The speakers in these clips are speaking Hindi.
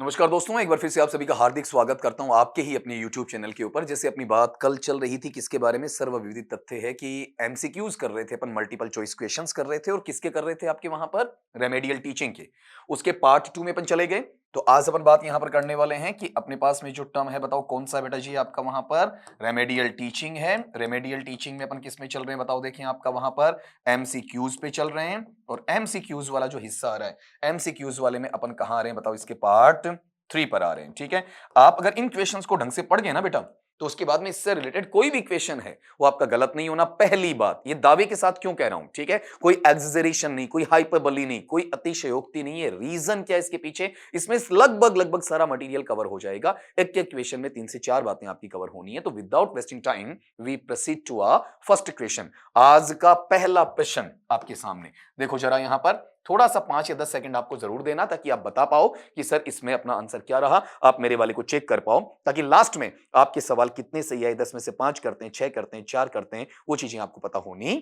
नमस्कार दोस्तों, एक बार फिर से आप सभी का हार्दिक स्वागत करता हूं आपके ही अपने YouTube चैनल के ऊपर। जैसे अपनी बात कल चल रही थी किसके बारे में, सर्वविदित तथ्य है कि एमसीक्यूज कर रहे थे अपन, मल्टीपल चॉइस क्वेश्चंस कर रहे थे। और किसके कर रहे थे आपके वहां पर, रेमेडियल टीचिंग के। उसके पार्ट 2 में अपन चले गए। तो आज अपन बात यहां पर करने वाले हैं कि अपने पास में जो टर्म है, बताओ कौन सा बेटा जी आपका वहां पर रेमेडियल टीचिंग है। रेमेडियल टीचिंग में अपन किस में चल रहे हैं बताओ, देखिए आपका वहां पर एमसीक्यूज पे चल रहे हैं। और एमसीक्यूज वाला जो हिस्सा आ रहा है, एमसीक्यूज वाले में अपन कहां आ रहे हैं बताओ, इसके पार्ट 3 पर आ रहे हैं। ठीक है, आप अगर इन क्वेश्चंस को ढंग से पढ़ गए ना बेटा, तो उसके बाद में इससे रिलेटेड कोई भी क्वेश्चन है वो आपका गलत नहीं होना। पहली बात, ये दावे के साथ क्यों कह रहा हूं, ठीक है, कोई एग्जेजरेशन नहीं, कोई हाइपरबली नहीं, कोई अतिशयोक्ति नहीं है। रीजन क्या है इसके पीछे, इसमें लगभग लगभग सारा मटेरियल कवर हो जाएगा। एक एक क्वेश्चन में 3 से 4 बातें आपकी कवर होनी है। तो without wasting time we proceed to a first question. आज का पहला प्रश्न आपके सामने देखो जरा, यहां पर थोड़ा सा 5 या 10 सेकंड आपको जरूर देना, ताकि आप बता पाओ कि सर इसमें अपना आंसर क्या रहा, आप मेरे वाले को चेक कर पाओ, ताकि लास्ट में आपके सवाल कितने सही आए, 10 में से 5 करते हैं, 6 करते हैं, 4 करते हैं, वो चीजें आपको पता होनी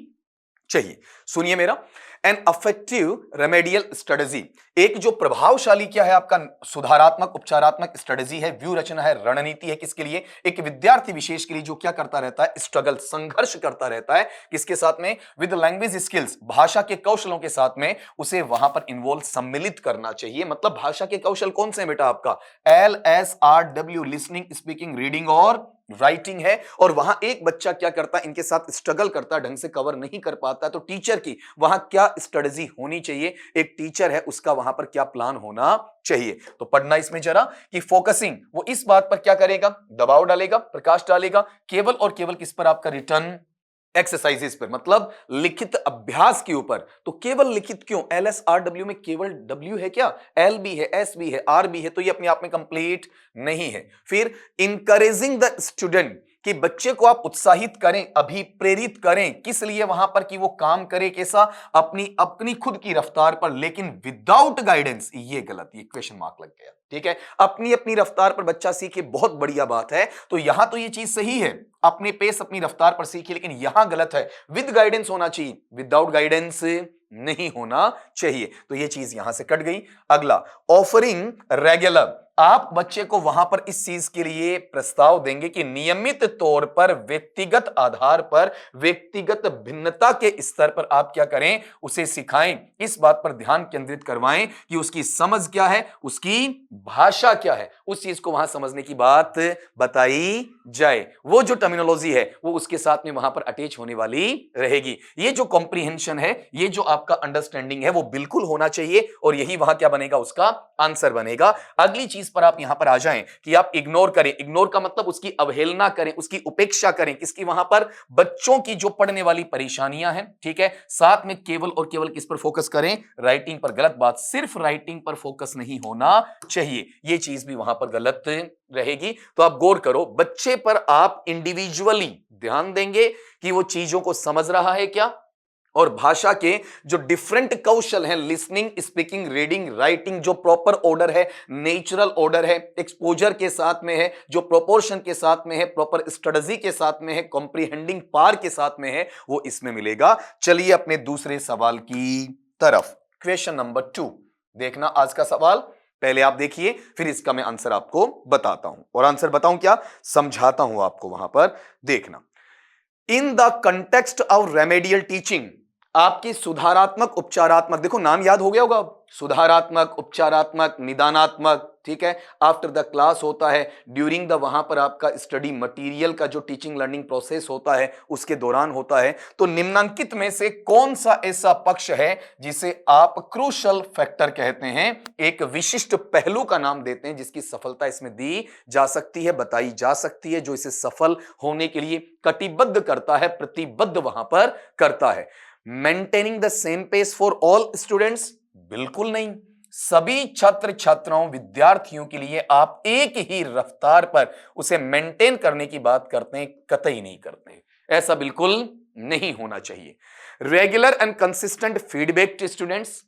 चाहिए। सुनिए मेरा, एन अफेक्टिव रेमेडियल स्ट्रेटजी, एक जो प्रभावशाली क्या है आपका सुधारात्मक उपचारात्मक स्ट्रेटजी है, व्यू रचना है, रणनीति है। किसके लिए, एक विद्यार्थी विशेष के लिए जो क्या करता रहता है, स्ट्रगल, संघर्ष करता रहता है। किसके साथ में, विद लैंग्वेज स्किल्स, भाषा के कौशलों के साथ में उसे वहां पर इन्वॉल्व, सम्मिलित करना चाहिए। मतलब भाषा के कौशल कौन से हैं बेटा आपका, LSRW, लिसनिंग, स्पीकिंग, रीडिंग और राइटिंग है। और वहां एक बच्चा क्या करता है, इनके साथ स्ट्रगल करता है, ढंग से कवर नहीं कर पाता, तो टीचर की वहां क्या स्ट्रेटजी होनी चाहिए, एक टीचर है उसका वहां पर क्या प्लान होना चाहिए। तो पढ़ना इसमें जरा कि फोकसिंग वो इस बात पर क्या करेगा, दबाव डालेगा, प्रकाश डालेगा, केवल और केवल किस पर, आपका रिटर्न एक्सरसाइजेस पर, मतलब लिखित अभ्यास के ऊपर। तो केवल लिखित क्यों, LSRW में केवल W है क्या, L भी है, S भी है, R भी है, तो ये अपने आप में कंप्लीट नहीं है। फिर इंकरेजिंग द स्टूडेंट, कि बच्चे को आप उत्साहित करें, अभिप्रेरित करें, किस लिए, वहां पर कि वो काम करे कैसा, अपनी अपनी खुद की रफ्तार पर, लेकिन विदाउट गाइडेंस। ये गलत, ये क्वेश्चन मार्क लग गया। ठीक है, अपनी अपनी रफ्तार पर बच्चा सीखे, बहुत बढ़िया बात है। तो यहां तो ये चीज सही है, अपने पेस अपनी रफ्तार पर सीखे, लेकिन यहां गलत है, विद गाइडेंस होना चाहिए, विदाउट गाइडेंस नहीं होना चाहिए। तो ये चीज यहां से कट गई। अगला, ऑफरिंग रेगुलर, आप बच्चे को वहां पर इस चीज के लिए प्रस्ताव देंगे कि नियमित तौर पर, व्यक्तिगत आधार पर, व्यक्तिगत भिन्नता के स्तर पर आप क्या करें, उसे सिखाएं। इस बात पर ध्यान केंद्रित करवाएं कि उसकी समझ क्या है, उसकी भाषा क्या है, उस चीज को वहां समझने की बात बताई जाए। वो जो टर्मिनोलॉजी है वो उसके साथ में वहां पर अटैच होने वाली रहेगी। ये जो कॉम्प्रिहेंशन है, ये जो आपका अंडरस्टैंडिंग है, वो बिल्कुल होना चाहिए। और यही वहां क्या बनेगा, उसका आंसर बनेगा। अगली चीज पर आप यहां पर आ जाएं कि आप इग्नोर करें। इग्नोर का मतलब उसकी अवहेलना करें, उसकी उपेक्षा करें। किसकी, वहां पर बच्चों की जो पढ़ने वाली परेशानियां हैं। ठीक है, साथ में केवल और केवल किस पर फोकस करें, राइटिंग पर। गलत बात, सिर्फ राइटिंग पर फोकस नहीं होना चाहिए, ये चीज भी वहां पर गलत रहेगी। तो आप गौर करो, बच्चे पर आप इंडिविजुअली ध्यान देंगे कि वो चीजों को समझ रहा है क्या, और भाषा के जो डिफरेंट कौशल हैं, लिसनिंग, स्पीकिंग, रीडिंग, राइटिंग, जो प्रॉपर ऑर्डर है, नेचुरल ऑर्डर है, एक्सपोजर के साथ में है, जो प्रोपोर्शन के साथ में है, प्रॉपर स्ट्रेटजी के साथ में है, कॉम्प्रिहेंडिंग पार के साथ में है, वो इसमें मिलेगा। चलिए अपने दूसरे सवाल की तरफ, क्वेश्चन नंबर 2 देखना। आज का सवाल पहले आप देखिए, फिर इसका मैं आंसर आपको बताता हूं। और आंसर बताऊं क्या, समझाता हूं आपको, वहां पर देखना। In the context of remedial teaching, आपकी सुधारात्मक उपचारात्मक, देखो नाम याद हो गया होगा, सुधारात्मक, उपचारात्मक, निदानात्मक। ठीक है, आफ्टर द क्लास होता है, ड्यूरिंग द वहां पर आपका स्टडी मटेरियल का जो टीचिंग लर्निंग प्रोसेस होता है उसके दौरान होता है। तो निम्नलिखित में से कौन सा ऐसा पक्ष है जिसे आप क्रूशल फैक्टर कहते हैं, एक विशिष्ट पहलू का नाम देते हैं, जिसकी सफलता इसमें दी जा सकती है, बताई जा सकती है, जो इसे सफल होने के लिए कटिबद्ध करता है, प्रतिबद्ध वहां पर करता है। Maintaining the same pace for all students, बिल्कुल नहीं। सभी छात्र छात्राओं विद्यार्थियों के लिए आप एक ही रफ्तार पर उसे मेंटेन करने की बात करते हैं, कतई नहीं करते, ऐसा बिल्कुल नहीं होना चाहिए। Regular and consistent feedback to students,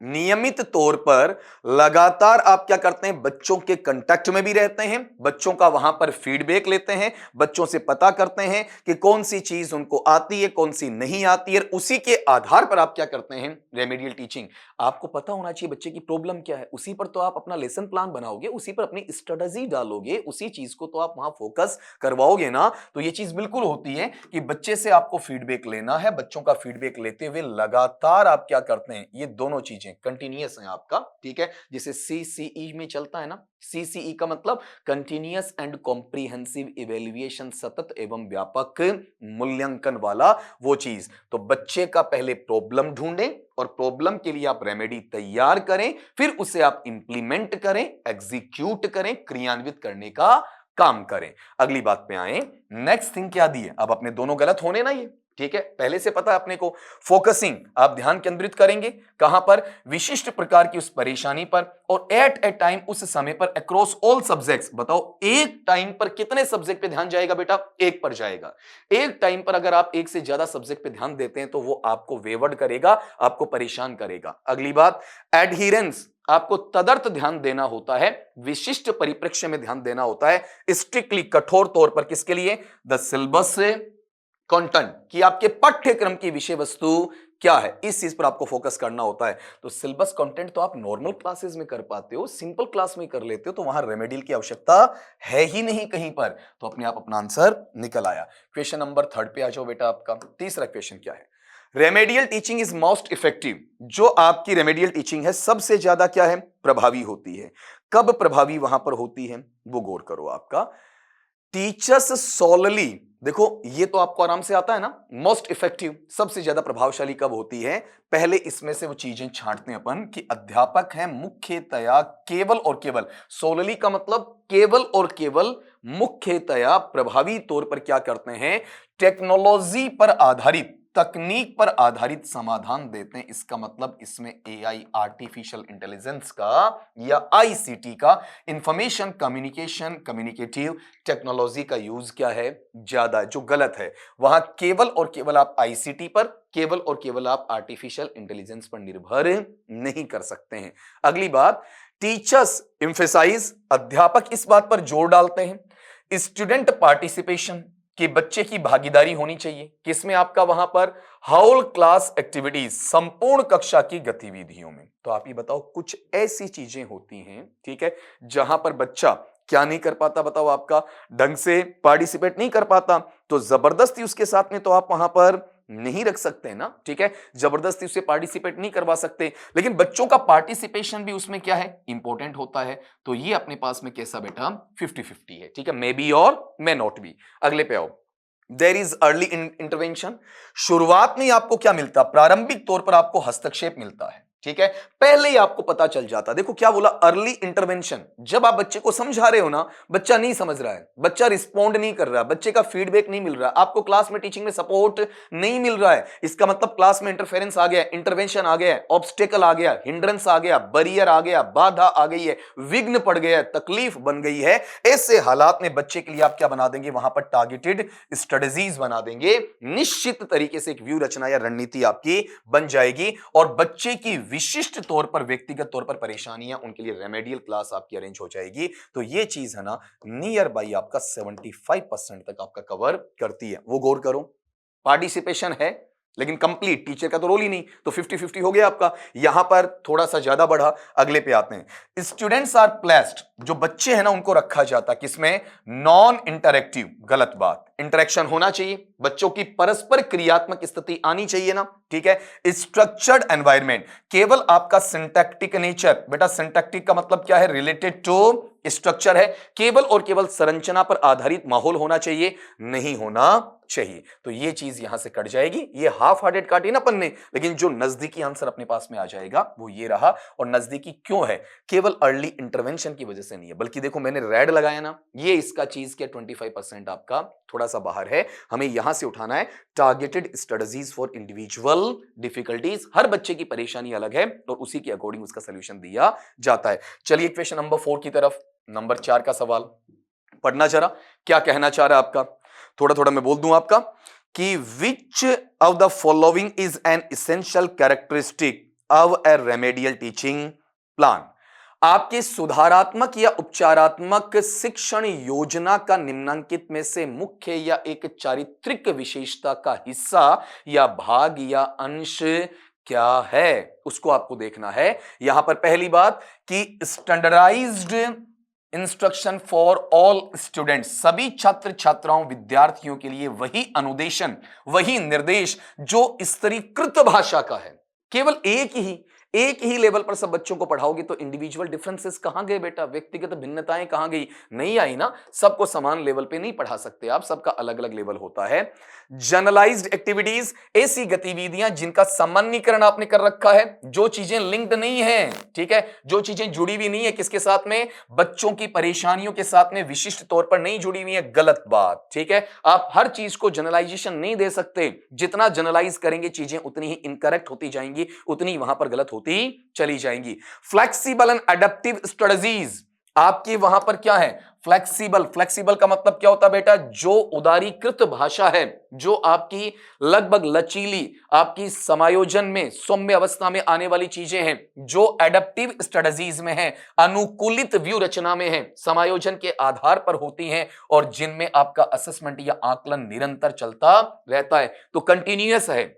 नियमित तौर पर लगातार आप क्या करते हैं, बच्चों के कांटेक्ट में भी रहते हैं, बच्चों का वहां पर फीडबैक लेते हैं, बच्चों से पता करते हैं कि कौन सी चीज उनको आती है, कौन सी नहीं आती है, उसी के आधार पर आप क्या करते हैं, रेमेडियल टीचिंग। आपको पता होना चाहिए बच्चे की प्रॉब्लम क्या है, उसी पर तो आप अपना लेसन प्लान बनाओगे, उसी पर अपनी स्ट्रेटजी डालोगे, उसी चीज को तो आप वहां फोकस करवाओगे ना। तो ये चीज बिल्कुल होती है कि बच्चे से आपको फीडबैक लेना है, बच्चों का फीडबैक लेते हुए लगातार आप क्या करते हैं, ये दोनों चीजें कंटिन्यूअस है आपका, ठीक है। जैसे सीसीई में चलता है ना, सीसीई का मतलब कंटिन्यूअस एंड कॉम्प्रिहेंसिव इवेल्युएशन, सतत एवं व्यापक मूल्यांकन वाला वो चीज। तो बच्चे का पहले प्रॉब्लम ढूंढें और प्रॉब्लम के लिए आप रेमेडी तैयार करें, फिर उसे आप इंप्लीमेंट करें, एग्जीक्यूट करें, क्रियान्वित करने का काम करें। अगली बात पे आए, नेक्स्ट थिंग क्या दी है, अब अपने दोनों गलत होने ना ये, ठीक है, पहले से पता है अपने को। फोकसिंग, आप ध्यान केंद्रित करेंगे कहां पर, विशिष्ट प्रकार की उस परेशानी पर, और एट ए टाइम, उस समय पर, अक्रॉस ऑल सब्जेक्ट्स। बताओ एक टाइम पर कितने सब्जेक्ट पे ध्यान जाएगा बेटा, एक पर जाएगा। एक टाइम पर अगर आप एक से ज्यादा सब्जेक्ट पे ध्यान देते हैं तो वो आपको वेवर्ड करेगा, आपको परेशान करेगा। अगली बात, एडहिरेंस, आपको तदर्थ ध्यान देना होता है, विशिष्ट परिप्रेक्ष्य में ध्यान देना होता है, स्ट्रिक्टली कठोर तौर पर, किसके लिए, द सिलेबस कंटेंट, कि आपके पाठ्यक्रम की विषय वस्तु क्या है, इस चीज पर आपको फोकस करना होता है। तो सिलेबस कंटेंट तो आप नॉर्मल क्लासेस में कर पाते हो, सिंपल क्लास में कर लेते हो, तो वहां रेमेडियल की आवश्यकता है ही नहीं कहीं पर। तो अपने आप अपना आंसर निकल आया। क्वेश्चन नंबर 3 पे आ जाओ बेटा, आपका तीसरा क्वेश्चन क्या है, remedial teaching is most effective, जो आपकी रेमेडियल टीचिंग है सबसे ज्यादा क्या है, प्रभावी होती है। कब प्रभावी वहां पर होती है, वो गौर करो। आपका टीचर्स सोलली, देखो ये तो आपको आराम से आता है ना, मोस्ट इफेक्टिव, सबसे ज्यादा प्रभावशाली कब होती है, पहले इसमें से वो चीजें छांटते हैं अपन कि अध्यापक है मुख्यतया केवल और केवल, सोलली का मतलब केवल और केवल, मुख्यतया प्रभावी तौर पर क्या करते हैं, टेक्नोलॉजी पर आधारित, तकनीक पर आधारित समाधान देते हैं। इसका मतलब इसमें एआई, आर्टिफिशियल इंटेलिजेंस का, या आईसीटी का, इंफॉर्मेशन कम्युनिकेशन, कम्युनिकेटिव टेक्नोलॉजी का यूज क्या है, ज्यादा, जो गलत है। वहां केवल और केवल आप आईसीटी पर, केवल और केवल आप आर्टिफिशियल इंटेलिजेंस पर निर्भर नहीं कर सकते हैं। अगली बात, टीचर्स एम्फेसाइज, अध्यापक इस बात पर जोर डालते हैं, स्टूडेंट पार्टिसिपेशन, कि बच्चे की भागीदारी होनी चाहिए, किसमें, आपका वहां पर होल क्लास एक्टिविटीज, संपूर्ण कक्षा की गतिविधियों में। तो आप ये बताओ, कुछ ऐसी चीजें होती हैं, ठीक है, जहां पर बच्चा क्या नहीं कर पाता, बताओ, आपका ढंग से पार्टिसिपेट नहीं कर पाता, तो जबरदस्ती उसके साथ में तो आप वहां पर नहीं रख सकते ना, ठीक है, जबरदस्ती उसे पार्टिसिपेट नहीं करवा सकते, लेकिन बच्चों का पार्टिसिपेशन भी उसमें क्या है, इंपॉर्टेंट होता है। तो ये अपने पास में कैसा बेटा, 50-50 है, ठीक है, मे बी और मे नॉट बी। अगले पे आओ, देयर इज अर्ली इंटरवेंशन, शुरुआत में आपको क्या मिलता, प्रारंभिक तौर पर आपको हस्तक्षेप मिलता है, ठीक है, पहले ही आपको पता चल जाता। देखो क्या बोला, अर्ली इंटरवेंशन, जब आप बच्चे को समझा रहे हो ना, बच्चा नहीं समझ रहा है, बच्चा रिस्पॉन्ड नहीं कर रहा, बच्चे का फीडबैक नहीं मिल रहा, आपको क्लास में टीचिंग में सपोर्ट नहीं मिल रहा है, इसका मतलब क्लास में इंटरफेरेंस आ गया, इंटरवेंशन आ गया, ऑब्स्टेकल आ गया, हिंड्रेंस आ गया, बैरियर आ गया, बाधा आ गई है, विघ्न पड़ गया है, तकलीफ बन गई है। ऐसे हालात में बच्चे के लिए आप क्या बना देंगे, वहां पर टारगेटेड स्ट्रेटजीज बना देंगे, निश्चित तरीके से एक व्यू रचना या रणनीति आपकी बन जाएगी, और बच्चे की विशिष्ट तौर पर, व्यक्तिगत तौर पर परेशानियां, उनके लिए रेमेडियल क्लास आपकी अरेंज हो जाएगी। तो ये चीज है ना, नियर बाई आपका 75% तक आपका कवर करती है, वो गौर करो। पार्टिसिपेशन है लेकिन कंप्लीट, टीचर का तो रोल ही नहीं, तो 50-50 हो गया आपका, यहां पर थोड़ा सा ज्यादा बढ़ा। अगले पे आते हैं, स्टूडेंट्स आर प्लेस्ड, जो बच्चे हैं ना उनको रखा जाता किसमें, नॉन इंटरेक्टिव, गलत बात, इंटरेक्शन होना चाहिए, बच्चों की परस्पर क्रियात्मक स्थिति आनी चाहिए ना, ठीक है, स्ट्रक्चर्ड एनवायरनमेंट, केवल आपका सिंटैक्टिक नेचर, बेटा सिंटैक्टिक का मतलब क्या है, रिलेटेड टू स्ट्रक्चर है, केवल और केवल संरचना पर आधारित माहौल होना चाहिए, नहीं होना चाहिए। तो ये चीज यहां से कट जाएगी, ये हाफ हार्टेड काटी ना पन्ने, लेकिन जो नजदीकी आंसर अपने पास में आ जाएगा वो ये रहा। और नजदीकी क्यों है, केवल अर्ली इंटरवेंशन की वजह से नहीं है, बल्कि देखो मैंने रेड लगाया ना, ये इसका चीज के 25% आपका थोड़ा सा बाहर है, हमें यहां से उठाना है targeted strategies for individual difficulties, हर बच्चे की परेशानी अलग है और उसी के अकॉर्डिंग उसका सोल्यूशन दिया जाता है। चलिए क्वेश्चन नंबर 4 की तरफ, नंबर 4 का सवाल पढ़ना जरा, क्या कहना चाह रहा है आपका, थोड़ा थोड़ा मैं बोल दूं आपका, कि which of the following is an essential characteristic of a remedial teaching plan। आपके सुधारात्मक या उपचारात्मक शिक्षण योजना का निम्नलिखित में से मुख्य या एक चारित्रिक विशेषता का हिस्सा या भाग या अंश क्या है, उसको आपको देखना है। यहां पर पहली बात कि standardized instruction for all students, सभी छात्र छात्राओं विद्यार्थियों के लिए वही अनुदेशन, वही निर्देश जो स्तरीकृत भाषा का है। केवल एक ही लेवल पर सब बच्चों को पढ़ाओगे तो इंडिविजुअल डिफरेंसेस कहां गए बेटा, व्यक्तिगत भिन्नताएं कहां गई, नहीं आई ना। सबको समान लेवल पे नहीं पढ़ा सकते आप, सबका अलग अलग लेवल होता है। जनरलाइज्ड एक्टिविटीज, ऐसी गतिविधियां जिनका सामान्यीकरण आपने कर रखा है, जो चीजें लिंक्ड नहीं है, ठीक है, जो चीजें जुड़ी हुई नहीं है किसके साथ में, बच्चों की परेशानियों के साथ में विशिष्ट तौर पर नहीं जुड़ी हुई है, गलत बात, ठीक है। आप हर चीज को जनरलाइजेशन नहीं दे सकते, जितना जनरलाइज करेंगे चीजें उतनी ही इनकरेक्ट होती जाएंगी, उतनी वहां पर गलत होती चली जाएंगी। फ्लेक्सिबल एंड एडेप्टिव स्ट्रेटजीज, आपकी वहां पर क्या है, फ्लेक्सिबल का मतलब क्या होता है बेटा, जो उदारीकृत भाषा है, जो आपकी लगभग लचीली, आपकी समायोजन में सौम्य अवस्था में आने वाली चीजें हैं, जो एडेप्टिव स्ट्रेटजीज में है, अनुकूलित व्यू रचना में है, समायोजन के आधार पर होती हैं और जिनमें आपका असेसमेंट या आकलन निरंतर चलता रहता है। तो कंटिन्यूअस है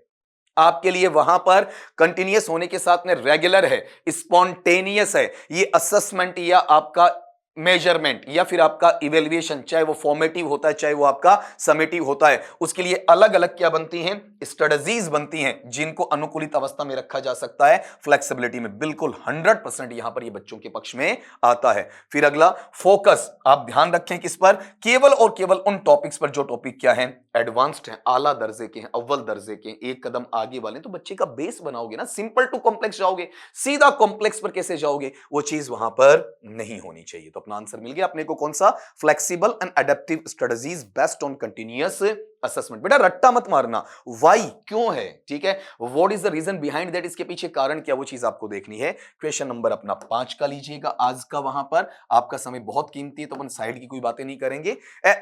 आपके लिए, वहां पर कंटिन्यूअस होने के साथ में रेगुलर है, स्पॉन्टेनियस है। ये असेसमेंट या आपका मेजरमेंट या फिर आपका इवेल्युएशन, चाहे वो फॉर्मेटिव होता है चाहे वो आपका समेटिव होता है, उसके लिए अलग अलग क्या बनती हैं, स्ट्रेटजीज बनती हैं, जिनको अनुकूलित अवस्था में रखा जा सकता है। फ्लेक्सिबिलिटी में बिल्कुल 100% यहां पर ये बच्चों के पक्ष में आता है। फिर अगला फोकस, आप ध्यान रखें किस पर, केवल और केवल उन टॉपिक्स पर जो टॉपिक क्या है, एडवांस्ड है, आला दर्जे के हैं, अव्वल दर्जे के, एक कदम आगे वाले। तो बच्चे का बेस बनाओगे ना, सिंपल टू कॉम्प्लेक्स जाओगे, सीधा कॉम्प्लेक्स पर कैसे जाओगे, वो चीज वहां पर नहीं होनी चाहिए। तो अपना आंसर मिल गया अपने को, कौन सा, flexible and adaptive strategies based on continuous assessment. बेटा रट्टा मत मारना, वाई क्यों है, ठीक है, what is the reason behind that, इसके पीछे कारण क्या, वो चीज आपको देखनी है। क्वेश्चन नंबर अपना 5 का लीजिएगा आज का, वहां पर आपका समय बहुत कीमती है तो अपन साइड की कोई बातें नहीं करेंगे।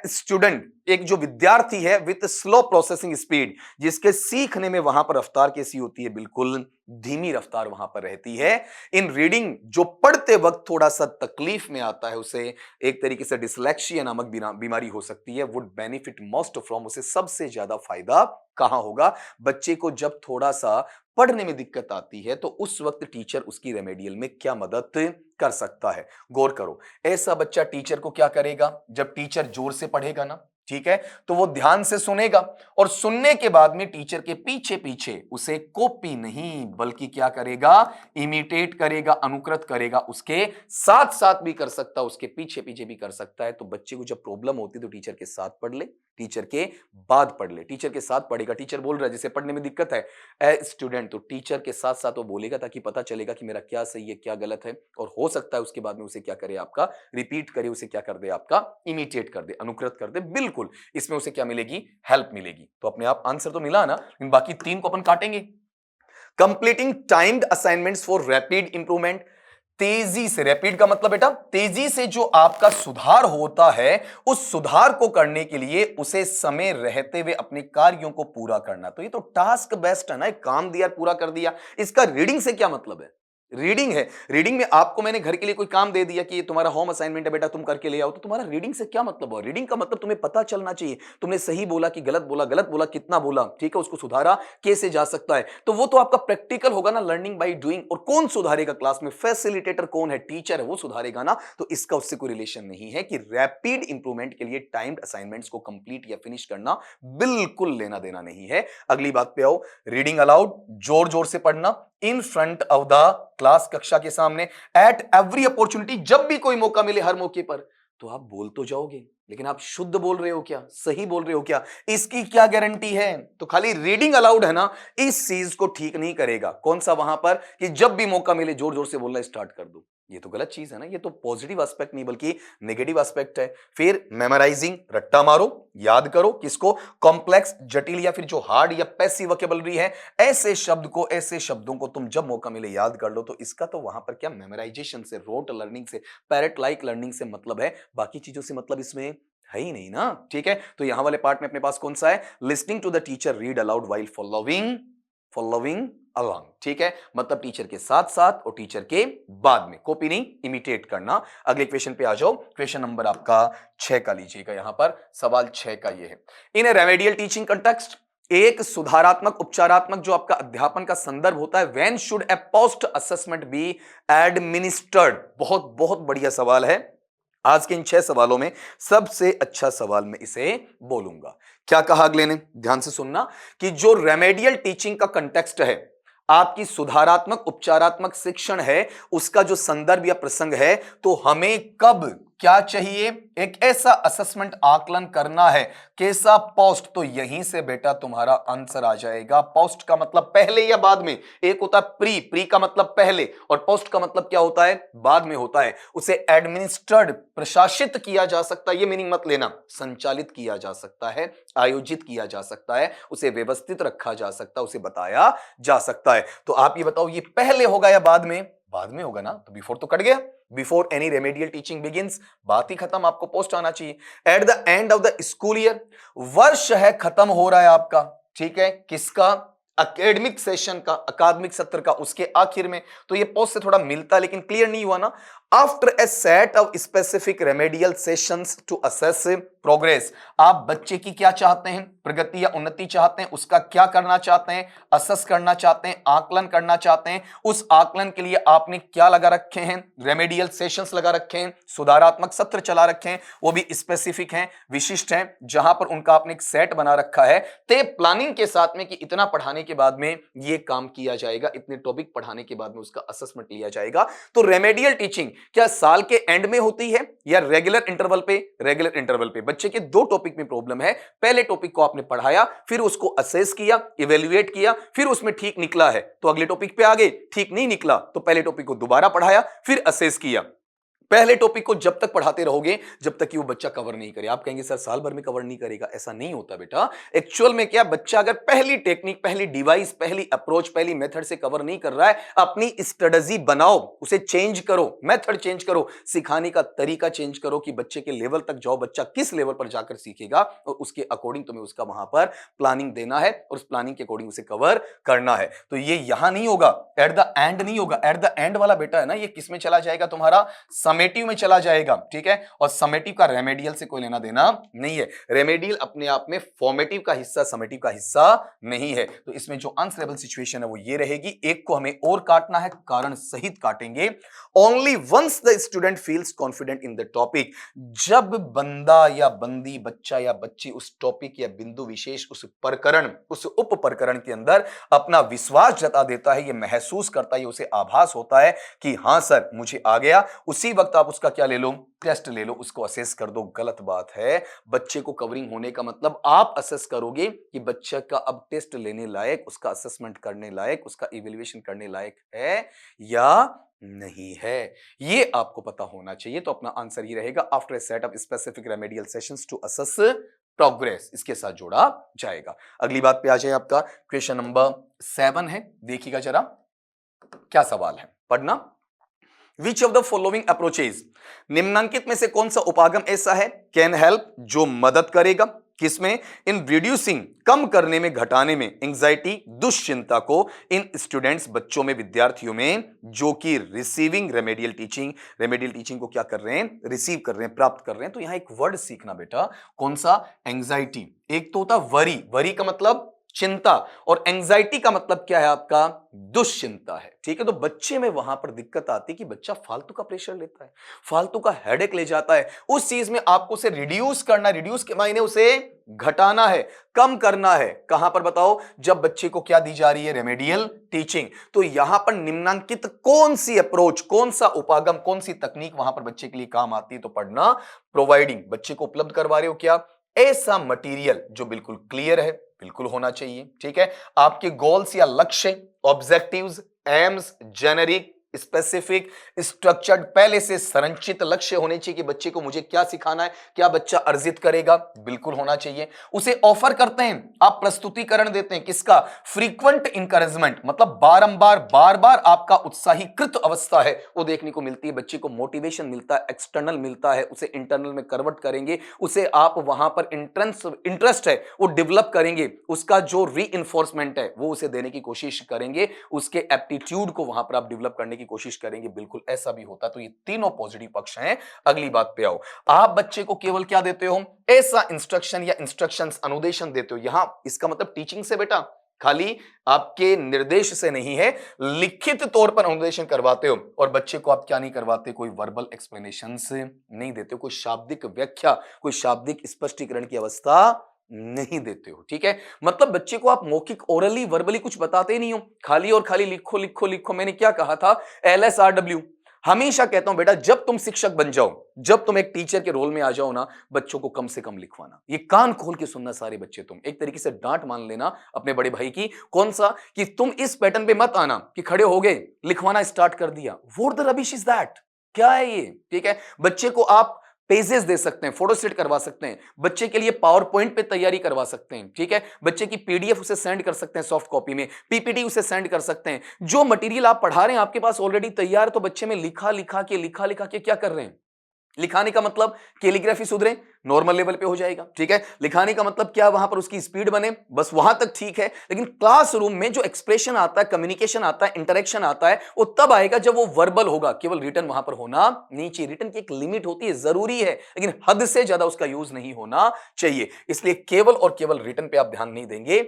स्टूडेंट, एक जो विद्यार्थी है विथ स्लो प्रोसेसिंग स्पीड, जिसके सीखने में वहां पर रफ्तार कैसी होती है, बिल्कुल धीमी रफ्तार वहां पर रहती है। इन रीडिंग, जो पढ़ते वक्त थोड़ा सा तकलीफ में आता है, उसे एक तरीके से डिसलेक्सिया नामक बीमारी हो सकती है, वुड बेनिफिट मोस्ट फ्रॉम, उसे सबसे ज्यादा फायदा कहां होगा, बच्चे को जब थोड़ा सा पढ़ने में दिक्कत आती है तो उस वक्त टीचर उसकी रेमेडियल में क्या मदद कर सकता है। गौर करो, ऐसा बच्चा टीचर को क्या करेगा, जब टीचर जोर से पढ़ेगा ना, ठीक है, तो वो ध्यान से सुनेगा और सुनने के बाद में टीचर के पीछे पीछे उसे कॉपी नहीं बल्कि क्या करेगा, इमिटेट करेगा, अनुकृत करेगा, उसके साथ साथ भी कर सकता है, उसके पीछे पीछे भी कर सकता है। तो बच्चे को जब प्रॉब्लम होती है तो टीचर के साथ पढ़ ले, टीचर के बाद पढ़ ले, टीचर के साथ पढ़ेगा, टीचर बोल रहा है जिसे पढ़ने में दिक्कत है ए स्टूडेंट, तो टीचर के साथ साथ वो बोलेगा ताकि पता चलेगा कि मेरा क्या सही है क्या गलत है, और हो सकता है उसके बाद में उसे क्या करे, आपका रिपीट करे, उसे क्या कर दे, आपका इमिटेट कर दे, अनुकृत कर दे, बिल्कुल इसमें उसे क्या मिलेगी, हेल्प मिलेगी। तो अपने आप आंसर तो मिला ना, इन बाकी 3 को अपन काटेंगे। Completing timed assignments for rapid improvement, तेजी से, रैपिड का मतलब बेटा तेजी से जो आपका सुधार होता है, उस सुधार को करने के लिए उसे समय रहते हुए अपने कार्यों को पूरा करना। तो ये तो टास्क बेस्ड है ना, एक काम दिया पूरा कर दिया। इसका रीडिंग से क्या मतलब है, रीडिंग है, रीडिंग में आपको मैंने घर के लिए कोई काम दे दिया कि ये तुम्हारा होम असाइनमेंट है बेटा, तुम करके ले आओ, तो तुम्हारा रीडिंग से क्या मतलब हुआ, रीडिंग का मतलब तुम्हें पता चलना चाहिए तुमने सही बोला कि गलत बोला, गलत बोला कितना बोला, ठीक है, उसको सुधारा कैसे जा सकता है। तो वो तो आपका प्रैक्टिकल होगा ना, लर्निंग बाय डूइंग। और कौन सुधारेगा क्लास में, फैसिलिटेटर कौन है, टीचर है, वो सुधारेगा ना। तो इसका उससे कोई रिलेशन नहीं है कि रैपिड इंप्रूवमेंट के लिए टाइम्ड असाइनमेंट्स को कंप्लीट या फिनिश करना बिल्कुल लेना देना नहीं है। अगली बात पे आओ, रीडिंग अलाउड, जोर जोर से पढ़ना, in front of the class, कक्षा के सामने, एट एवरी अपॉर्चुनिटी, जब भी कोई मौका मिले, हर मौके पर। तो आप बोल तो जाओगे लेकिन आप शुद्ध बोल रहे हो क्या, सही बोल रहे हो क्या, इसकी क्या गारंटी है। तो खाली रीडिंग अलाउड है ना, इस चीज को ठीक नहीं करेगा। कौन सा, वहां पर कि जब भी मौका मिले जोर जोर से बोलना स्टार्ट कर दो, ये तो गलत चीज है ना, ये तो पॉजिटिव एस्पेक्ट नहीं बल्कि नेगेटिव एस्पेक्ट है। फिर मेमोराइजिंग, रट्टा मारो, याद करो, किसको, कॉम्प्लेक्स, जटिल या फिर जो हार्ड या पैसिव वोकैबुलरी है, ऐसे शब्द को, ऐसे शब्दों को तुम जब मौका मिले याद कर लो। तो इसका तो वहां पर क्या मेमोराइजेशन से, रोट लर्निंग से, पैरेट लाइक लर्निंग से मतलब है, बाकी चीजों से मतलब इसमें है ही नहीं ना, ठीक है। तो यहां वाले पार्ट में अपने पास कौन सा है, listening to the teacher read aloud while following along, ठीक है, मतलब टीचर के साथ साथ और टीचर के बाद में, कॉपी नहीं, इमिटेट करना। अगले क्वेश्चन पे आ जाओ, क्वेश्चन नंबर आपका 6 का लीजिएगा, यहां पर सवाल 6 का ये है, इन ए रेमेडियल टीचिंग कंटेक्स्ट, एक सुधारात्मक उपचारात्मक जो आपका अध्यापन का संदर्भ होता है, when should A post assessment be administered. बहुत बहुत बढ़िया सवाल है। आज के इन 6 सवालों में सबसे अच्छा सवाल मैं इसे बोलूंगा। क्या कहा अगले ने, ध्यान से सुनना, कि जो रेमेडियल टीचिंग का कंटेक्स्ट है, आपकी सुधारात्मक उपचारात्मक शिक्षण है, उसका जो संदर्भ या प्रसंग है, तो हमें कब क्या चाहिए, एक ऐसा असेसमेंट आकलन करना है, कैसा, पोस्ट। तो यहीं से बेटा तुम्हारा आंसर आ जाएगा। पोस्ट का मतलब पहले या बाद में, एक होता है प्री, प्री का मतलब पहले, और पोस्ट का मतलब क्या होता है, बाद में होता है। उसे एडमिनिस्टर्ड, प्रशासित किया जा सकता है, ये मीनिंग मत लेना, संचालित किया जा सकता है, आयोजित किया जा सकता है, उसे व्यवस्थित रखा जा सकता है, उसे बताया जा सकता है। तो आप ये बताओ, ये पहले होगा या बाद में, बाद में होगा ना, तो बिफोर तो कट गया, before any remedial teaching begins, बात ही खत्म, आपको पोस्ट आना चाहिए। At the end of the school year, वर्ष है खत्म हो रहा है आपका, ठीक है, किसका, एकेडमिक सेशन का, अकादमिक सत्र का, उसके आखिर में, तो ये पोस्ट से थोड़ा मिलता है लेकिन क्लियर नहीं हुआ ना। After a set of specific remedial sessions to assess progress, आप बच्चे की क्या चाहते हैं, प्रगति या उन्नति चाहते हैं, उसका क्या करना चाहते हैं, असेस करना चाहते हैं, आकलन करना चाहते हैं। उस आकलन के लिए आपने क्या लगा रखे हैं, रेमेडियल सेशंस लगा रखे हैं, सुधारात्मक सत्र चला रखे हैं, वो भी स्पेसिफिक हैं, विशिष्ट हैं, जहां पर उनका आपने एक सेट बना रखा है, ते प्लानिंग के साथ में कि इतना पढ़ाने के बाद में ये काम किया जाएगा, इतने टॉपिक पढ़ाने के बाद में उसका असेसमेंट लिया जाएगा। तो रेमेडियल टीचिंग क्या साल के एंड में होती है या रेगुलर इंटरवल पे, रेगुलर इंटरवल पे। बच्चे के 2 टॉपिक में प्रॉब्लम है, पहले टॉपिक को आपने पढ़ाया, फिर उसको असेस किया, इवेल्युएट किया, फिर उसमें ठीक निकला है तो अगले टॉपिक पे आ गए, ठीक नहीं निकला तो पहले टॉपिक को दोबारा पढ़ाया, फिर असेस किया। पहले टॉपिक को जब तक पढ़ाते रहोगे जब तक कि वो बच्चा कवर नहीं करे। आप कहेंगे सर साल भर में कवर नहीं करेगा, ऐसा नहीं होता बेटा। एक्चुअल में क्या, बच्चा अगर पहली टेक्निक, पहली डिवाइस, पहली अप्रोच, पहली मेथड से कवर नहीं कर रहा है, अपनी स्ट्रेटजी बनाओ, उसे चेंज करो, मेथड चेंज करो, सिखाने का तरीका चेंज करो कि बच्चे के लेवल तक जाओ, बच्चा किस लेवल पर जाकर सीखेगा और उसके अकॉर्डिंग तुम्हें उसका वहां पर प्लानिंग देना है और उस प्लानिंग के अकॉर्डिंग उसे कवर करना है। तो ये यहां नहीं होगा, एट द एंड नहीं होगा। एट द एंड वाला बेटा है ना, ये किस में चला जाएगा, तुम्हारा समेटिव में चला जाएगा, ठीक है। और समेटिव का रेमेडियल से कोई लेना देना नहीं है। रेमेडियल अपने आप में फॉर्मेटिव का हिस्सा, समेटिव का हिस्सा नहीं है। तो इसमें जो आंसरेबल सिचुएशन है वो ये रहेगी। एक को हमें और काटना है, कारण सहित काटेंगे। Only once the student feels confident in the topic, जब बंदा या बंदी, बच्चा या बच्ची उस टॉपिक या बिंदु विशेष, उस प्रकरण, उस उप प्रकरण के अंदर अपना विश्वास जता देता है, ये महसूस करता है, उसे आभास होता है कि हां सर मुझे आ गया, उसी वक्त आप उसका क्या ले लो, टेस्ट ले लो, उसको असेस कर दो। गलत बात है। बच्चे को कवरिंग होने का मतलब आप असेस करोगे कि बच्चा का अब टेस्ट लेने लायक, उसका असेसमेंट करने लायक, उसका इवैल्यूएशन करने लायक है या नहीं है, ये आपको पता होना चाहिए। तो अपना आंसर ये रहेगा, after a set of specific remedial sessions to assess progress, इसके साथ जोड़ा जाएगा। अगली बात पे आ जाए, आपका क्वेश्चन नंबर 7 है, देखिएगा जरा क्या सवाल है, पढ़ना। Which of the following approaches, निम्नांकित में से कौन सा उपागम ऐसा है, कैन हेल्प, जो मदद करेगा, किसमें, इन रिड्यूसिंग, कम करने में, घटाने में, एंजाइटी, दुश्चिंता को, इन स्टूडेंट्स, बच्चों में, विद्यार्थियों में, जो कि receiving remedial teaching, remedial teaching को क्या कर रहे हैं, रिसीव कर रहे हैं, प्राप्त कर रहे हैं। तो यहां एक वर्ड सीखना बेटा, कौन सा, एंजाइटी। एक तो होता वरी, वरी का मतलब चिंता, और एंजाइटी का मतलब क्या है आपका, दुश्चिंता है, ठीक है। तो बच्चे में वहां पर दिक्कत आती है कि बच्चा फालतू का प्रेशर लेता है, फालतू का हेडेक ले जाता है। उस चीज में आपको उसे रिड्यूस करना, रिड्यूस के मायने उसे घटाना है, कम करना है। कहां पर बताओ, जब बच्चे को क्या दी जा रही है, रेमेडियल टीचिंग। तो यहां पर निम्नांकित कौन सी अप्रोच, कौन सा उपागम, कौन सी तकनीक वहां पर बच्चे के लिए काम आती है, तो पढ़ना, प्रोवाइडिंग, बच्चे को उपलब्ध करवा रहे हो क्या, ऐसा मटेरियल जो बिल्कुल क्लियर है, बिल्कुल होना चाहिए, ठीक है। आपके गोल्स या लक्ष्य, objectives, AIIMS, generic, specific, structured, पहले से संरचित लक्ष्य होने चाहिए कि बच्चे को मुझे क्या सिखाना है, क्या बच्चा अर्जित करेगा, बिल्कुल होना चाहिए। उसे ऑफर करते हैं, आप प्रस्तुतिकरण देते हैं किसका, फ्रीक्वेंट इंकरेजमेंट, मतलब बारंबार बार बार आपका उत्साहीकृत अवस्था है वो देखने को मिलती है, बच्चे को मोटिवेशन मिलता है, एक्सटर्नल मिलता है, उसे इंटरनल में कन्वर्ट करेंगे, उसे आप वहां पर इंटरेस्ट है वो डेवलप करेंगे, उसका जो री है वो उसे देने की कोशिश करेंगे, उसके एप्टीट्यूड को वहां पर आप डेवलप करने की कोशिश करेंगे, बिल्कुल ऐसा भी होता। तो ये तीनों पॉजिटिव पक्ष हैं। अगली बात पे आओ, आप बच्चे को केवल क्या देते हो, ऐसा इंस्ट्रक्शन या इंस्ट्रक्शंस, अनुदेशन देते हो, यहां इसका मतलब टीचिंग से बेटा, खाली आपके निर्देश से नहीं है, लिखित तौर पर अनुदेशन करवाते हो। और बच्चे को आप क्या नहीं करवाते, कोई वर्बल एक्सप्लेनेशन नहीं देते हो, कोई शाब्दिक व्याख्या, कोई शाब्दिक स्पष्टीकरण की अवस्था नहीं देते हो। ठीक है, मतलब बच्चे को आप मौखिक ओरली वर्बली कुछ बताते नहीं हो, खाली और खाली लिखो लिखो लिखो। मैंने क्या कहा था, LSRW हमेशा कहता हूं बेटा, जब तुम शिक्षक बन जाओ, जब तुम एक टीचर के रोल में आ जाओ ना, बच्चों को कम से कम लिखवाना, ये कान खोल के सुनना सारे बच्चे, तुम एक तरीके से डांट मान लेना अपने बड़े भाई की। कौन सा, कि तुम इस पैटर्न पे मत आना कि खड़े हो गए, लिखवाना स्टार्ट कर दिया, what the rubbish is that, क्या है ये। ठीक है, बच्चे को आप पेजेस दे सकते हैं, फोटोस्टेट करवा सकते हैं, बच्चे के लिए पावर पॉइंट पे तैयारी करवा सकते हैं। ठीक है, बच्चे की PDF उसे सेंड कर सकते हैं, सॉफ्ट कॉपी में PPT उसे सेंड कर सकते हैं। जो मटेरियल आप पढ़ा रहे हैं आपके पास ऑलरेडी तैयार, तो बच्चे में लिखा लिखा के क्या कर रहे हैं, लिखाने का मतलब कैलीग्राफी सुधरे, नॉर्मल लेवल पे हो जाएगा। ठीक है, लिखाने का मतलब क्या, वहां पर उसकी स्पीड बने, बस वहां तक ठीक है। लेकिन क्लासरूम में जो एक्सप्रेशन आता है, कम्युनिकेशन आता है, इंटरेक्शन आता है, वो तब आएगा जब वो वर्बल होगा, केवल रिटन वहां पर होना नहीं चाहिए। रिटन की एक लिमिट होती है, जरूरी है, लेकिन हद से ज्यादा उसका यूज नहीं होना चाहिए, इसलिए केवल और केवल रिटन पे आप ध्यान नहीं देंगे।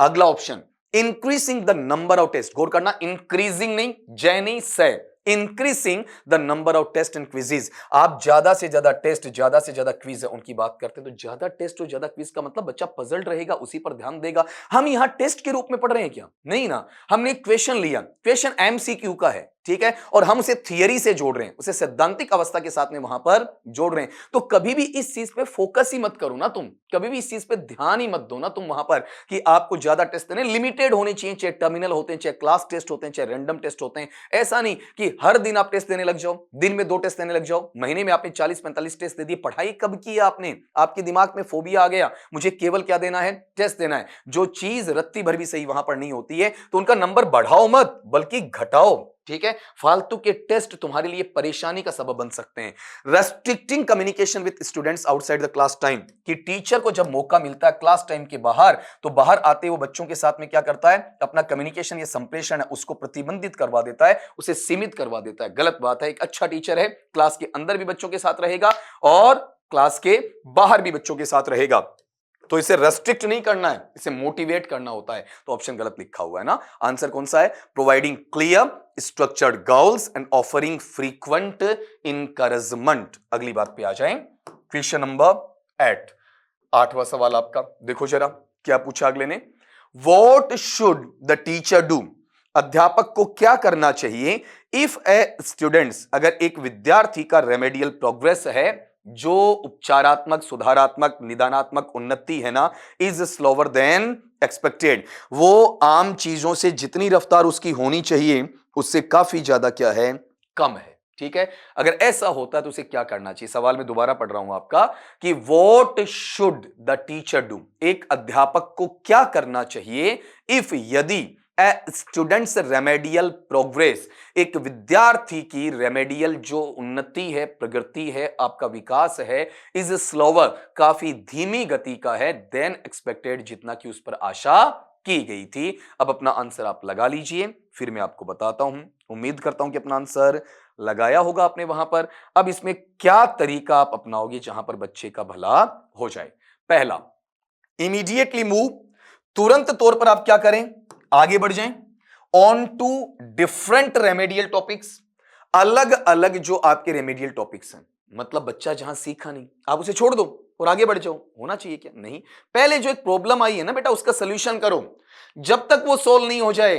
अगला option, increasing the number of test, गौर करना, इंक्रीजिंग नहीं, जय नहीं, से increasing the number of test and quizzes. आप ज्यादा से ज्यादा टेस्ट, ज्यादा से ज्यादा क्विज है उनकी बात करते हैं, तो ज्यादा टेस्ट और ज्यादा क्विज का मतलब बच्चा पजल्ड रहेगा, उसी पर ध्यान देगा। हम यहां टेस्ट के रूप में पढ़ रहे हैं क्या, नहीं ना, हमने क्वेश्चन लिया, क्वेश्चन MCQ का है, ठीक है, और हम उसे थियरी से जोड़ रहे हैं, उसे सैद्धांतिक अवस्था के साथ में वहां पर जोड़ रहे हैं। तो कभी भी इस चीज पे फोकस ही मत करो ना तुम, कभी भी इस चीज पे ध्यान ही मत दो ना तुम वहां पर, कि आपको ज्यादा टेस्ट देने, लिमिटेड होने चाहिए, चाहे टर्मिनल होते हैं, चाहे क्लास टेस्ट होते हैं, चाहे रैंडम टेस्ट होते हैं। ऐसा नहीं कि हर दिन आप टेस्ट देने लग जाओ, दिन में 2 टेस्ट देने लग जाओ, महीने में आपने 40-45 टेस्ट दे दिए। पढ़ाई कब की आपने, आपके दिमाग में फोबिया आ गया, मुझे केवल क्या देना है, टेस्ट देना है। जो चीज रत्ती भर भी सही वहां पर नहीं होती है, तो उनका नंबर बढ़ाओ मत, बल्कि घटाओ। ठीक है, फालतू के टेस्ट तुम्हारे लिए परेशानी का सबब बन सकते हैं। Restricting communication with students outside the class time, कि टीचर को जब मौका मिलता है क्लास टाइम के बाहर, तो बाहर आते वो बच्चों के साथ में क्या करता है, अपना कम्युनिकेशन या संप्रेषण है उसको प्रतिबंधित करवा देता है, उसे सीमित करवा देता है। गलत बात है। एक अच्छा टीचर है, क्लास के अंदर भी बच्चों के साथ रहेगा और क्लास के बाहर भी बच्चों के साथ रहेगा। तो इसे रेस्ट्रिक्ट नहीं करना है, इसे मोटिवेट करना होता है। तो ऑप्शन गलत लिखा हुआ है ना, आंसर कौन सा है, providing clear structured goals and offering frequent encouragement. अगली बात पे आ जाएं, क्वेश्चन नंबर 8, 8वां सवाल आपका, देखो जरा क्या पूछा अगले ने, what should the teacher do, अध्यापक को क्या करना चाहिए, इफ ए स्टूडेंट्स, अगर एक विद्यार्थी का रेमेडियल प्रोग्रेस है, जो उपचारात्मक, सुधारात्मक, निदानात्मक उन्नति है ना, इज स्लोवर देन एक्सपेक्टेड, वो आम चीजों से जितनी रफ्तार उसकी होनी चाहिए उससे काफी ज्यादा क्या है, कम है। ठीक है, अगर ऐसा होता है तो उसे क्या करना चाहिए। सवाल में दोबारा पढ़ रहा हूं आपका, कि what should the teacher do, एक अध्यापक को क्या करना चाहिए, इफ, यदि स्टूडेंट्स रेमेडियल प्रोग्रेस, एक विद्यार्थी की रेमेडियल जो उन्नति है, प्रगति है, आपका विकास है, इज स्लोवर, काफी धीमी गति का है, देन एक्सपेक्टेड, जितना कि उस पर आशा की गई थी। अब अपना आंसर आप लगा लीजिए, फिर मैं आपको बताता हूं। उम्मीद करता हूं कि अपना आंसर लगाया होगा आपने वहां पर। अब इसमें क्या तरीका आप अपनाओगे जहां पर बच्चे का भला हो जाए। पहला, इमीडिएटली मूव, तुरंत तौर पर आप क्या करें, आगे बढ़ जाएं on to different remedial topics, अलग अलग जो आपके रेमेडियल टॉपिक्स हैं। मतलब बच्चा जहां सीखा नहीं, आप उसे छोड़ दो और आगे बढ़ जाओ, होना चाहिए क्या, नहीं, पहले जो एक प्रॉब्लम आई है ना बेटा, उसका सोल्यूशन करो। जब तक वो सोल्व नहीं हो जाए,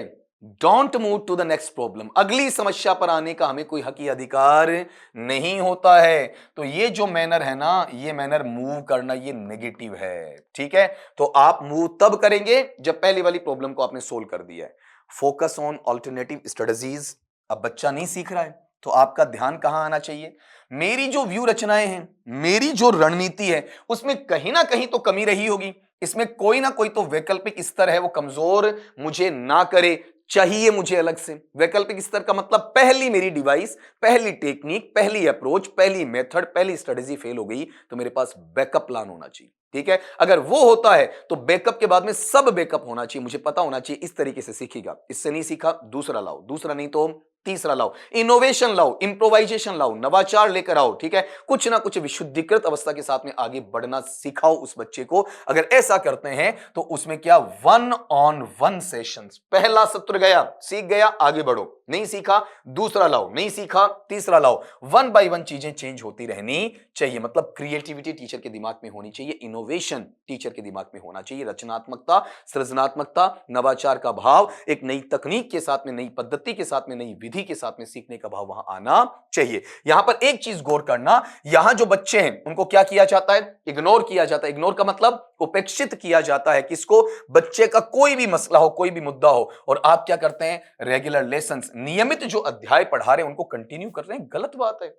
don't move to the next problem, अगली समस्या पर आने का हमें कोई हक या अधिकार नहीं होता है। तो ये जो मैनर है ना, ये मैनर मूव करना, ये नेगेटिव है। ठीक है, तो आप मूव तब करेंगे जब पहली वाली प्रॉब्लम को आपने सोल्व कर दिया है। फोकस ऑन ऑल्टरनेटिव स्ट्रेटजीज, अब बच्चा नहीं सीख रहा है तो आपका ध्यान कहां आना चाहिए? मेरी जो व्यू रचनाएं हैं, मेरी जो रणनीति है, उसमें कहीं ना कहीं तो कमी रही होगी। इसमें कोई ना कोई तो वैकल्पिक स्तर है, वो कमजोर मुझे ना करे, चाहिए मुझे अलग से। वैकल्पिक स्तर का मतलब पहली मेरी डिवाइस, पहली टेक्निक, पहली अप्रोच, पहली मेथड, पहली स्ट्रेटेजी फेल हो गई तो मेरे पास बैकअप प्लान होना चाहिए। ठीक है, अगर वो होता है तो बैकअप के बाद में सब बैकअप होना चाहिए। मुझे पता होना चाहिए इस तरीके से सीखेगा, इससे नहीं सीखा दूसरा लाओ, दूसरा नहीं तो तीसरा लाओ, इनोवेशन लाओ, इंप्रोवाइजेशन लाओ, नवाचार लेकर आओ। ठीक है, कुछ ना कुछ विशुद्धिकृत अवस्था के साथ में आगे बढ़ना सिखाओ उस बच्चे को। अगर ऐसा करते हैं तो उसमें क्या, 1-on-1 सेशंस, पहला सत्र गया, सीख गया, आगे बढ़ो, नहीं सीखा दूसरा लाओ, नहीं सीखा तीसरा लाओ। 1 बाय 1 चीजें चेंज होती रहनी चाहिए। मतलब क्रिएटिविटी टीचर के दिमाग में होनी चाहिए, इनोवेशन टीचर के दिमाग में होना चाहिए, रचनात्मकता, सृजनात्मकता, नवाचार का भाव, एक नई तकनीक के साथ में, नई पद्धति के साथ में, नई विधि के साथ में सीखने का भाव वहां आना चाहिए। यहां पर एक चीज गौर करना, यहां जो बच्चे हैं उनको क्या किया जाता है, इग्नोर किया जाता है। इग्नोर का मतलब उपेक्षित किया जाता है। किसको? बच्चे का कोई भी मसला हो, कोई भी मुद्दा हो, और आप क्या करते हैं, रेगुलर लेसन्स, नियमित जो अध्याय पढ़ा रहे हैं उनको कंटिन्यू कर रहे हैं। गलत बात है।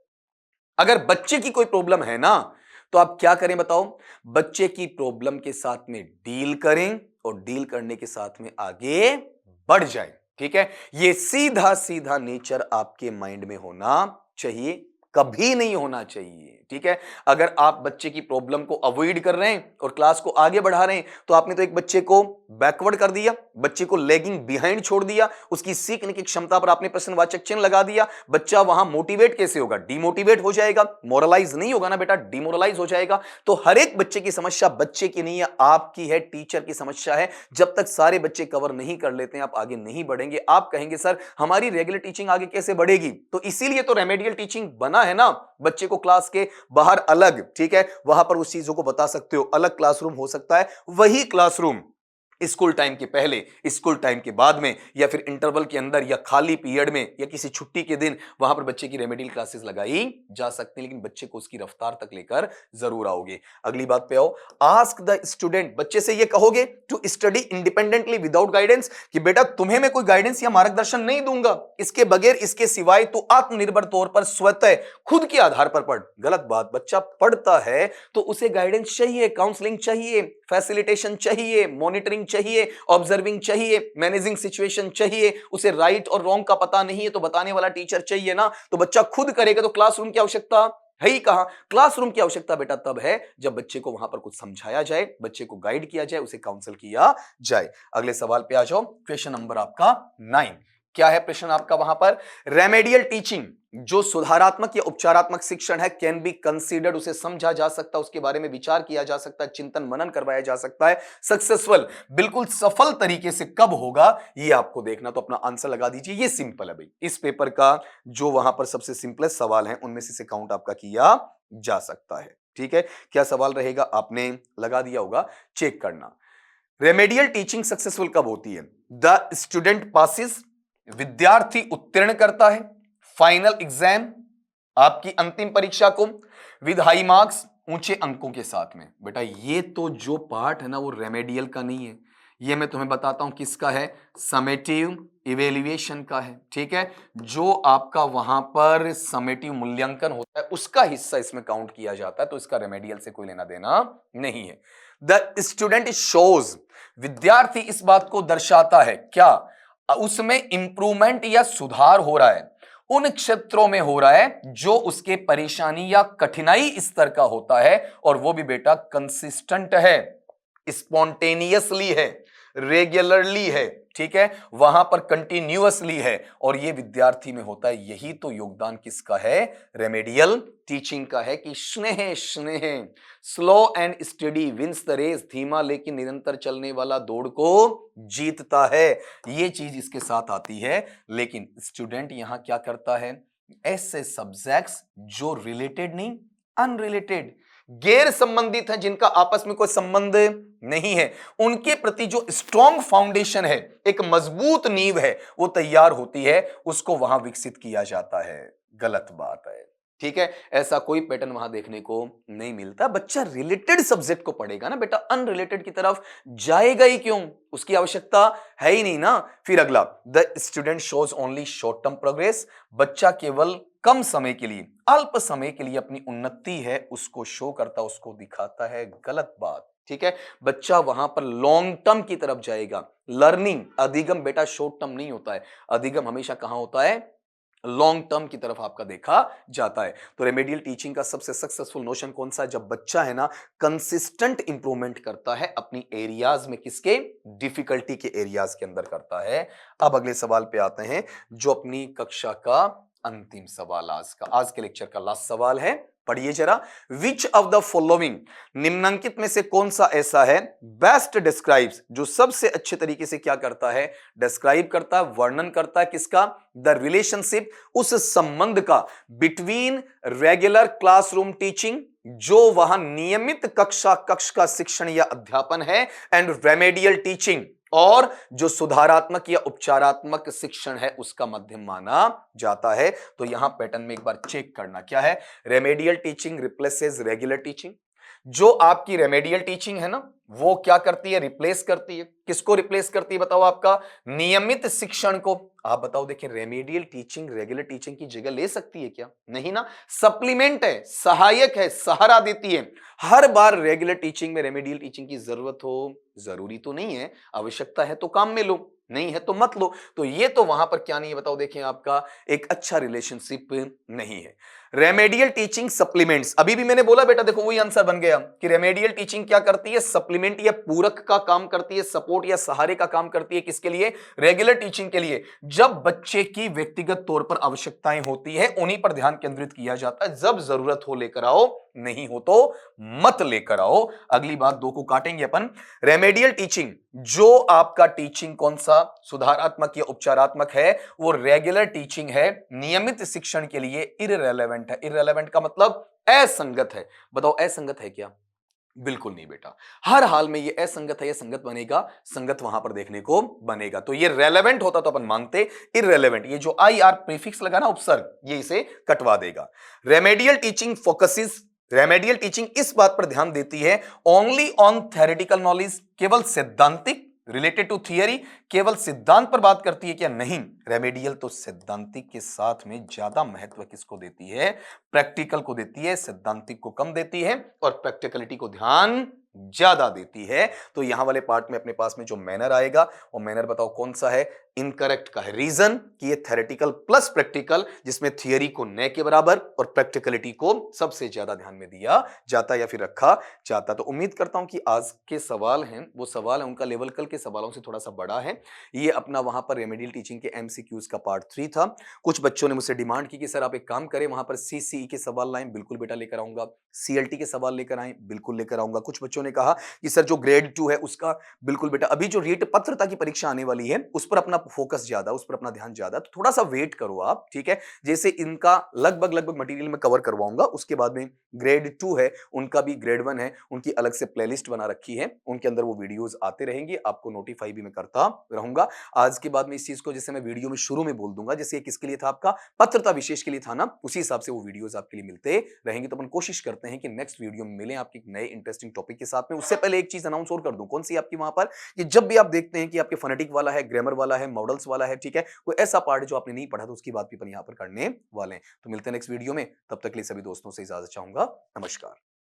अगर बच्चे की कोई प्रॉब्लम है ना, तो आप क्या करें बताओ, बच्चे की प्रॉब्लम के साथ में डील करें और डील करने के साथ में आगे बढ़ जाए। ठीक है, ये सीधा सीधा नेचर आपके माइंड में होना चाहिए, कभी नहीं होना चाहिए। ठीक है, अगर आप बच्चे की प्रॉब्लम को अवॉइड कर रहे हैं और क्लास को आगे बढ़ा रहे हैं तो आपने तो एक बच्चे को बैकवर्ड कर दिया, बच्चे को लैगिंग बिहाइंड छोड़ दिया, उसकी सीखने की क्षमता पर आपने प्रश्नवाचक चिन्ह लगा दिया। बच्चा वहां मोटिवेट कैसे होगा, डिमोटिवेट हो जाएगा, मोरलाइज नहीं होगा ना बेटा, डिमोरलाइज हो जाएगा। तो हर एक बच्चे की समस्या बच्चे की नहीं है, आपकी है, टीचर की समस्या है। जब तक सारे बच्चे कवर नहीं कर लेते हैं आप आगे नहीं बढ़ेंगे। आप कहेंगे सर हमारी रेगुलर टीचिंग आगे कैसे बढ़ेगी, तो इसीलिए तो रेमेडियल टीचिंग बना है ना, बच्चे को क्लास के बाहर अलग, ठीक है, वहां पर उस चीजों को बता सकते हो, अलग क्लासरूम हो सकता है, वही क्लासरूम स्कूल टाइम के पहले, स्कूल टाइम के बाद में, या फिर इंटरवल के अंदर, या खाली पीरियड में, या किसी छुट्टी के दिन, वहां पर बच्चे की रेमेडियल क्लासेस लगाई जा सकती हैं, लेकिन बच्चे को उसकी रफ्तार तक लेकर जरूर आओगे। अगली बात पे आओ, आस्क द स्टूडेंट, बच्चे से ये कहोगे to study independently without guidance, कि बेटा तुम्हें मैं कोई गाइडेंस या मार्गदर्शन नहीं दूंगा, इसके बगैर, इसके सिवाय तो आत्मनिर्भर तौर पर स्वतः खुद के आधार पर पढ़। गलत बात, बच्चा पढ़ता है तो उसे गाइडेंस चाहिए, काउंसलिंग चाहिए, फैसिलिटेशन चाहिए, मॉनिटरिंग चाहिए, ऑब्जर्विंग चाहिए, मैनेजिंग सिचुएशन चाहिए। उसे राइट और रॉन्ग का पता नहीं है तो बताने वाला टीचर चाहिए ना। तो बच्चा खुद करेगा तो क्लासरूम की आवश्यकता है ही कहां। क्लासरूम की आवश्यकता बेटा तब है जब बच्चे को वहां पर कुछ समझाया जाए, बच्चे को गाइड किया जाए, उसे काउंसल किया जाए। अगले सवाल पे आ जाओ, क्वेश्चन नंबर आपका 9। क्या है प्रश्न आपका वहां पर, रेमेडियल टीचिंग जो सुधारात्मक या उपचारात्मक शिक्षण है, कैन बी कंसीडर्ड, उसे समझा जा सकता है, उसके बारे में विचार किया जा सकता है, चिंतन मनन करवाया जा सकता है, सक्सेसफुल, बिल्कुल सफल तरीके से कब होगा ये आपको देखना। तो अपना आंसर लगा दीजिए, ये सिंपल है भाई। इस पेपर का जो वहां पर सबसे सिंपलेस्ट सवाल है उनमें से काउंट आपका किया जा सकता है। ठीक है, क्या सवाल रहेगा आपने लगा दिया होगा, चेक करना। रेमेडियल टीचिंग सक्सेसफुल कब होती है, द स्टूडेंट पासिस, विद्यार्थी उत्तीर्ण करता है, फाइनल एग्जाम, आपकी अंतिम परीक्षा को, विद हाई मार्क्स, ऊंचे अंकों के साथ में। बेटा ये तो जो पार्ट है ना वो रेमेडियल का नहीं है, ये मैं तुम्हें बताता हूं किसका है, समेटिव इवेल्युएशन का है। ठीक है, जो आपका वहां पर समेटिव मूल्यांकन होता है उसका हिस्सा इसमें काउंट किया जाता है, तो इसका रेमेडियल से कोई लेना देना नहीं है। द स्टूडेंट शोज, विद्यार्थी इस बात को दर्शाता है, क्या उसमें इंप्रूवमेंट या सुधार हो रहा है, उन क्षेत्रों में हो रहा है जो उसके परेशानी या कठिनाई स्तर का होता है, और वो भी बेटा कंसिस्टेंट है, स्पॉन्टेनियसली है, रेगुलरली है। ठीक है, वहां पर कंटिन्यूअसली है, और ये विद्यार्थी में होता है। यही तो योगदान किसका है, रेमेडियल टीचिंग का है, कि स्नेह स्नेह, slow and steady wins the race, धीमा लेकिन निरंतर चलने वाला दौड़ को जीतता है। ये चीज इसके साथ आती है। लेकिन स्टूडेंट यहां क्या करता है, ऐसे सब्जेक्ट्स जो रिलेटेड नहीं, अनरिलेटेड, गैर संबंधित हैं, जिनका आपस में कोई संबंध नहीं है, उनके प्रति जो स्ट्रॉन्ग फाउंडेशन है, एक मजबूत नींव है, वो तैयार होती है, उसको वहां विकसित किया जाता है। गलत बात है। ठीक है, ऐसा कोई पैटर्न वहां देखने को नहीं मिलता। बच्चा रिलेटेड सब्जेक्ट को पढ़ेगा ना बेटा, अनरिलेटेड की तरफ जाएगा ही क्यों, उसकी आवश्यकता है ही नहीं ना। फिर अगला, the student shows only short term progress, बच्चा केवल कम समय के लिए, अल्प समय के लिए अपनी उन्नति है उसको शो करता, उसको दिखाता है, गलत बात। ठीक है, बच्चा वहां पर लॉन्ग टर्म की तरफ जाएगा। लर्निंग, अधिगम बेटा शॉर्ट टर्म नहीं होता है, अधिगम हमेशा कहां होता है, लॉन्ग टर्म की तरफ आपका देखा जाता है। तो रेमेडियल टीचिंग का सबसे सक्सेसफुल नोशन कौन सा है, जब बच्चा है ना कंसिस्टेंट इंप्रूवमेंट करता है अपनी एरियाज में, किसके, डिफिकल्टी के एरियाज के अंदर करता है। अब अगले सवाल पे आते हैं, जो अपनी कक्षा का अंतिम सवाल, आज के लेक्चर का लास्ट सवाल है। पढ़िए जरा, विच ऑफ द फॉलोइंग, निम्नलिखित में से कौन सा ऐसा है, बेस्ट डिस्क्राइब्स, जो सबसे अच्छे तरीके से क्या करता है, डिस्क्राइब करता है, वर्णन करता है, किसका, द रिलेशनशिप, उस संबंध का, बिटवीन रेगुलर क्लासरूम टीचिंग, जो वहां नियमित कक्ष का शिक्षण या अध्यापन है, एंड रेमेडियल टीचिंग, और जो सुधारात्मक या उपचारात्मक शिक्षण है उसका मध्यम माना जाता है। तो यहां पैटर्न में एक बार चेक करना क्या है, remedial teaching replaces regular teaching. जो आपकी रेमेडियल टीचिंग है ना, वो क्या करती है, रिप्लेस करती है, किसको रिप्लेस करती है बताओ, आपका नियमित शिक्षण को। आप बताओ, देखिए रेमेडियल टीचिंग रेगुलर टीचिंग की जगह ले सकती है क्या, नहीं ना, सप्लीमेंट है, सहायक है, सहारा देती है। हर बार रेगुलर टीचिंग में रेमेडियल टीचिंग की जरूरत हो, जरूरी तो नहीं है, आवश्यकता है तो काम में लो, नहीं है तो मत लो। तो ये तो वहां पर क्या नहीं है बताओ, देखिए आपका एक अच्छा रिलेशनशिप नहीं है। रेमेडियल टीचिंग सप्लीमेंट्स, अभी भी मैंने बोला बेटा, देखो वही आंसर बन गया कि रेमेडियल टीचिंग क्या करती है, सप्लीमेंट या पूरक का काम करती है, सपोर्ट या सहारे का काम करती है, किसके लिए, रेगुलर टीचिंग के लिए। जब बच्चे की व्यक्तिगत तौर पर आवश्यकताएं होती है उन्हीं पर ध्यान केंद्रित किया जाता है, जब जरूरत हो लेकर आओ, नहीं हो तो मत लेकर आओ। अगली बात दो को काटेंगे अपन, रेमेडियल टीचिंग, जो आपका टीचिंग कौन सा, सुधारात्मक या उपचारात्मक है, वो रेगुलर टीचिंग है, नियमित शिक्षण के लिए इररिलेवेंट है। इररिलेवेंट का मतलब असंगत है। बताओ असंगत है क्या, बिल्कुल नहीं बेटा, हर हाल में ये असंगत है, ये संगत बनेगा, संगत वहां पर देखने को बनेगा। तो ये रेलेवेंट होता तो अपन मानते, इररिलेवेंट, ये जो आई आर प्रीफिक्स लगा ना, उपसर्ग, ये इसे कटवा देगा। Remedial teaching focuses, remedial teaching इस बात पर ध्यान देती है, ओनली ऑन थ्योरेटिकल नॉलेज, केवल सैद्धांतिक, रिलेटेड टू थियरी, केवल सिद्धांत पर बात करती है क्या, नहीं, रेमेडियल तो सैद्धांतिक के साथ में ज्यादा महत्व किसको देती है, प्रैक्टिकल को देती है, सैद्धांतिक को कम देती है, और प्रैक्टिकलिटी को ध्यान ज्यादा देती है। तो यहां वाले पार्ट में अपने पास में जो मैनर आएगा, वो मैनर बताओ कौन सा है, इनकरेक्ट का है। रीजन कि ये थ्योरेटिकल प्लस प्रैक्टिकल, जिसमें थियरी को न के बराबर और प्रैक्टिकलिटी को सबसे ज्यादा ध्यान में दिया जाता या फिर रखा जाता। तो उम्मीद करता हूं कि आज के सवाल हैं, वो सवाल है उनका लेवल कल के सवालों से थोड़ा सा बड़ा है। ये अपना वहां पर रेमेडियल टीचिंग के एमसीक्यूज का पार्ट 3 था। कुछ बच्चों ने मुझसे डिमांड की कि सर आप एक काम करें, वहां पर सीसीई के सवाल लाएं, बिल्कुल बेटा लेकर आऊंगा। सीएलटी के सवाल लेकर आएं, बिल्कुल लेकर आऊंगा। कुछ बच्चों ने कहा कि सर जो ग्रेड 2 है उसका, बिल्कुल बेटा, अभी जो रीट पात्रता की परीक्षा आने वाली है उस पर अपना फोकस ज्यादा, उस पर अपना ध्यान ज्यादा, तो थोड़ा सा वेट करो आप, ठीक है। जैसे इनका लगभग मटेरियल में कवर करवाऊंगा, उसके बाद में ग्रेड 2 है उनका भी, ग्रेड 1 है उनकी अलग से प्लेलिस्ट बना रखी है, उनके अंदर वो वीडियोस आते रहेंगे, आपको नोटिफाई भी मैं करता रहूंगा। आज के बाद में इस चीज को, जैसे मैं वीडियो में शुरू में बोल दूंगा, जैसे ये किसके लिए था, आपका पात्रता विशेष के लिए था ना, उसी हिसाब से वो वीडियोस आपके लिए मिलते रहेंगे। तो अपन कोशिश करते हैं कि नेक्स्ट वीडियो में मिलें आपके एक नए इंटरेस्टिंग टॉपिक के साथ में। उससे पहले एक चीज अनाउंस और कर दूं, कौन सी आपकी वहां पर, कि जब भी आप देखते हैं कि आपके फोनेटिक वाला है, ग्रामर वाला है, मॉडल्स वाला है, ठीक है, कोई ऐसा पार्ट जो आपने नहीं पढ़ा तो उसकी बात भी अपन यहां पर करने वाले हैं। तो मिलते हैं नेक्स्ट वीडियो में, तब तक के लिए सभी दोस्तों से इजाजत चाहूंगा। नमस्कार।